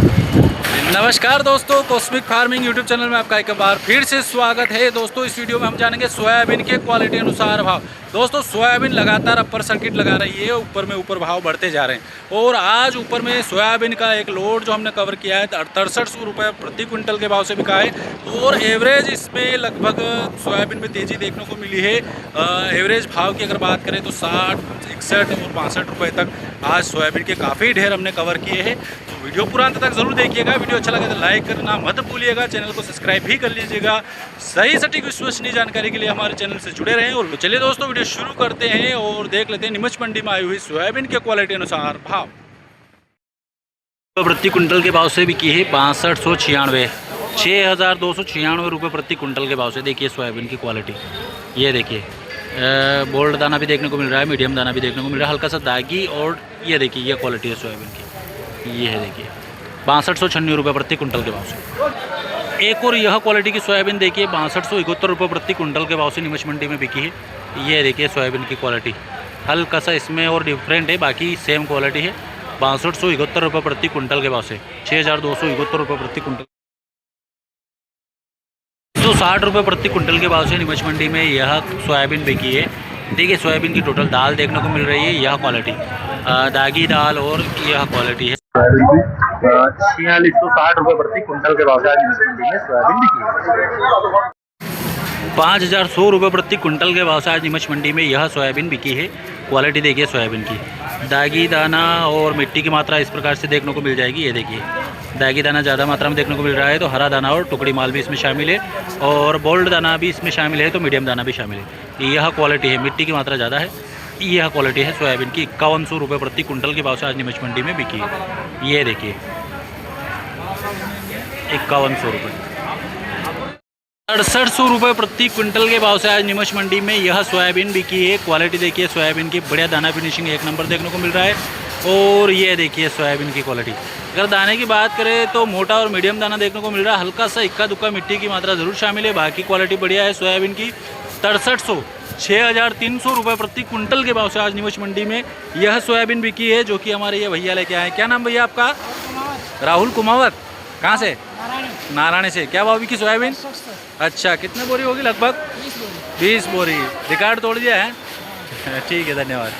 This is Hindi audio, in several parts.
नमस्कार दोस्तों, कॉस्मिक फार्मिंग यूट्यूब चैनल में आपका एक बार फिर से स्वागत है। दोस्तों इस वीडियो में हम जानेंगे सोयाबीन के क्वालिटी अनुसार भाव। दोस्तों सोयाबीन लगातार अपर सर्किट लगा रही है, ऊपर में ऊपर भाव बढ़ते जा रहे हैं और आज ऊपर में सोयाबीन का एक लोड जो हमने कवर किया है 6300 रुपये प्रति क्विंटल के भाव से बिका है और एवरेज इसमें लगभग सोयाबीन में तेज़ी देखने को मिली है। एवरेज भाव की अगर बात करें तो 60, 61 और 62 रुपये तक आज सोयाबीन के काफ़ी ढेर हमने कवर किए हैं। तो वीडियो पूरा अंत तक ज़रूर देखिएगा। वीडियो अच्छा लगे तो लाइक करना मत भूलिएगा, चैनल को सब्सक्राइब भी कर लीजिएगा। सही सटीक विश्वसनीय जानकारी के लिए हमारे चैनल से जुड़े रहें। और चलिए दोस्तों वीडियो शुरू करते हैं और देख लेते हैं नीमच मंडी में आई हुई सोयाबीन के क्वालिटी अनुसार भाव। प्रति कुंटल के भाव से बिकी है 6296, 6296 रुपये प्रति कुंटल के भाव से। देखिए सोयाबीन की क्वालिटी, ये देखिए बोल्ड दाना भी देखने को मिल रहा है, मीडियम दाना भी देखने को मिल रहा है, हल्का सा दागी। और ये देखिए ये क्वालिटी है सोयाबीन की, ये है देखिए 6296 रुपये प्रति कुंटल के भाव से। एक और यह क्वालिटी की सोयाबीन देखिए 6271 रुपये प्रति कुंटल के भाव से नीमच मंडी में बिकी है। ये देखिए सोयाबीन की क्वालिटी, हल्का सा इसमें और डिफरेंट है, बाकी सेम क्वालिटी है। 6271 रुपये प्रति कुंटल के भाव से 6271 रुपये प्रति कुंटल, 160 रुपये प्रति कुंटल के भाव से नीमच मंडी में यह सोयाबीन बिकी है। देखिए सोयाबीन की टोटल दाल देखने को मिल रही है, यह क्वालिटी दागी दाल और यह क्वालिटी है 4660 रुपये प्रति कुंटल के भाव से आज नीमच मंडी में सोयाबीन बिकी है। 5100 रुपये प्रति कुंटल के भाव से आज नीमच मंडी में यह सोयाबीन बिकी है। क्वालिटी देखिए सोयाबीन की, दागी दाना और मिट्टी की मात्रा इस प्रकार से देखने को मिल जाएगी। ये देखिए दागी दाना ज़्यादा मात्रा में देखने को मिल रहा है, तो हरा दाना और टुकड़ी माल भी इसमें शामिल है और बोल्ड दाना भी इसमें शामिल है, तो मीडियम दाना भी शामिल है। यह क्वालिटी है, मिट्टी की मात्रा ज़्यादा है। यह क्वालिटी है सोयाबीन की 5100 रुपये प्रति कुंटल के भाव से आज नीमच मंडी में बिकी है। ये देखिए 5100 रुपये, 6800 रुपये प्रति क्विंटल के भाव से आज नीमच मंडी में यह सोयाबीन बिकी है। क्वालिटी देखिए सोयाबीन की, बढ़िया दाना फिनिशिंग एक नंबर देखने को मिल रहा है। और ये देखिए सोयाबीन की क्वालिटी, अगर दाने की बात करें तो मोटा और मीडियम दाना देखने को मिल रहा है, हल्का सा इक्का दुक्का मिट्टी की मात्रा ज़रूर शामिल है, बाकी क्वालिटी बढ़िया है सोयाबीन की। 6300, 6300 रुपये प्रति क्विंटल के भाव से आज नीमच मंडी में यह सोयाबीन बिकी है, जो कि हमारे ये भैया लेके आए। क्या नाम भैया आपका? राहुल कुमावत। कहाँ से? नारायण से। क्या भाव की सोयाबीन? अच्छा, कितने बोरी होगी? लगभग 20 बोरी। रिकॉर्ड तोड़ दिया है। ठीक है, धन्यवाद।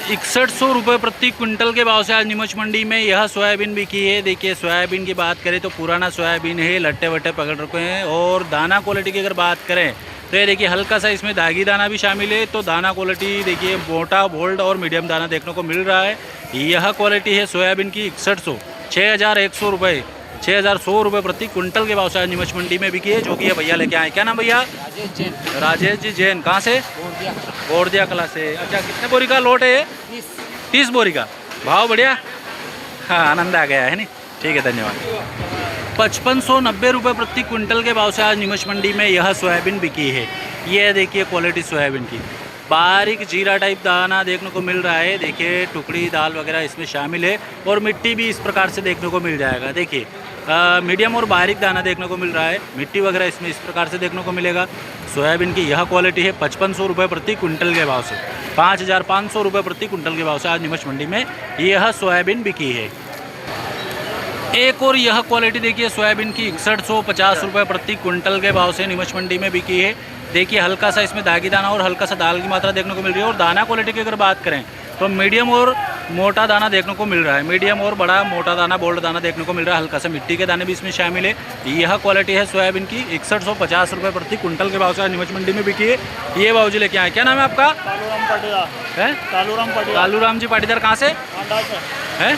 6100 रुपये प्रति क्विंटल के भाव से आज नीमच मंडी में यह सोयाबीन बिकी है। देखिए सोयाबीन की बात करें तो पुराना सोयाबीन है, लट्टे वट्टे पकड़ रखे हैं। और दाना क्वालिटी की अगर बात करें तो ये देखिए हल्का सा इसमें दागी दाना भी शामिल है, तो दाना क्वालिटी देखिए मोटा, बोल्ड और मीडियम दाना देखने को मिल रहा है। यह क्वालिटी है सोयाबीन की 6100, 6100 रुपये, 6100 रुपये प्रति क्विंटल के भाव से आज नीमच मंडी में बिकी है, जो कि ये भैया लेके आए। क्या नाम भैया? राजेश जी जैन। कहाँ से? बोरदिया कला से। अच्छा, कितने बोरी का लोट है ये? 30 बोरी का। भाव बढ़िया, हाँ आनंद आ गया है नहीं। ठीक है, धन्यवाद। 5590 रुपये प्रति क्विंटल के भाव से आज नीमच मंडी में यह सोयाबीन बिकी है। ये देखिए क्वालिटी सोयाबीन की, बारीक जीरा टाइप दाना देखने को मिल रहा है। देखिए टुकड़ी दाल वगैरह इसमें शामिल है और मिट्टी भी इस प्रकार से देखने को मिल जाएगा। देखिए मीडियम और बारीक दाना देखने को मिल रहा है, मिट्टी वगैरह इसमें इस प्रकार से देखने को मिलेगा। सोयाबीन की यह क्वालिटी है 5500 रुपये प्रति क्विंटल के भाव से, 5500 रुपये प्रति क्विंटल के भाव से आज नीमच मंडी में यह सोयाबीन बिकी है। एक और यह क्वालिटी देखिए सोयाबीन की 6150 रुपये प्रति क्विंटल के भाव से नीमच मंडी में बिकी है। देखिए हल्का सा इसमें दागी दाना और हल्का सा दाल की मात्रा देखने को मिल रही है। और दाना क्वालिटी की अगर बात करें तो मीडियम और मोटा दाना देखने को मिल रहा है, मीडियम और बड़ा मोटा दाना, बोल्ड दाना देखने को मिल रहा है, हल्का सा मिट्टी के दाने भी इसमें शामिल है। यह क्वालिटी है सोयाबीन की 6150 रुपये प्रति क्विंटल के भाव से नीमच मंडी में बिकी है। ये बाबूजी लेके आए। क्या नाम है आपका? कालूराम जी पाटीदार। कहाँ से है?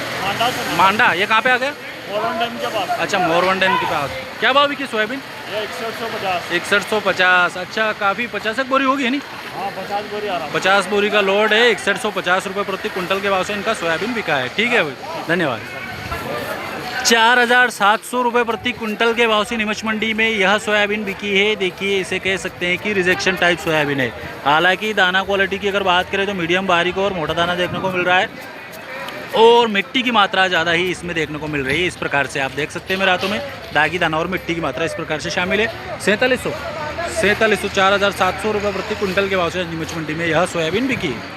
मांडा। ये कहाँ पे आ गया? मोरवन डैम के पास। अच्छा, मोरवन डैम के पास। क्या भाव की सोयाबीन? 6150। 6150। अच्छा, काफ़ी 50 बोरी होगी है नहीं? हाँ, 50 बोरी आ रहा है। 50 बोरी का लोड है। 6150 रुपये प्रति क्विंटल के भाव से इनका सोयाबीन बिका है। ठीक है भाई, धन्यवाद। 4700 रुपये प्रति क्विंटल के भाव से नीमच मंडी में यह सोयाबीन बिकी है। देखिए इसे कह सकते हैं कि रिजेक्शन टाइप सोयाबीन है। हालांकि दाना क्वालिटी की अगर बात करें तो मीडियम, बारीक और मोटा दाना देखने को मिल रहा है और मिट्टी की मात्रा ज़्यादा ही इसमें देखने को मिल रही है। इस प्रकार से आप देख सकते हैं मेरे हाथों में दागी दाना और मिट्टी की मात्रा इस प्रकार से शामिल है। 4700, 4700, 4700 रुपये प्रति क्विंटल के भाव से नीमच मंडी में यह सोयाबीन बिकी है।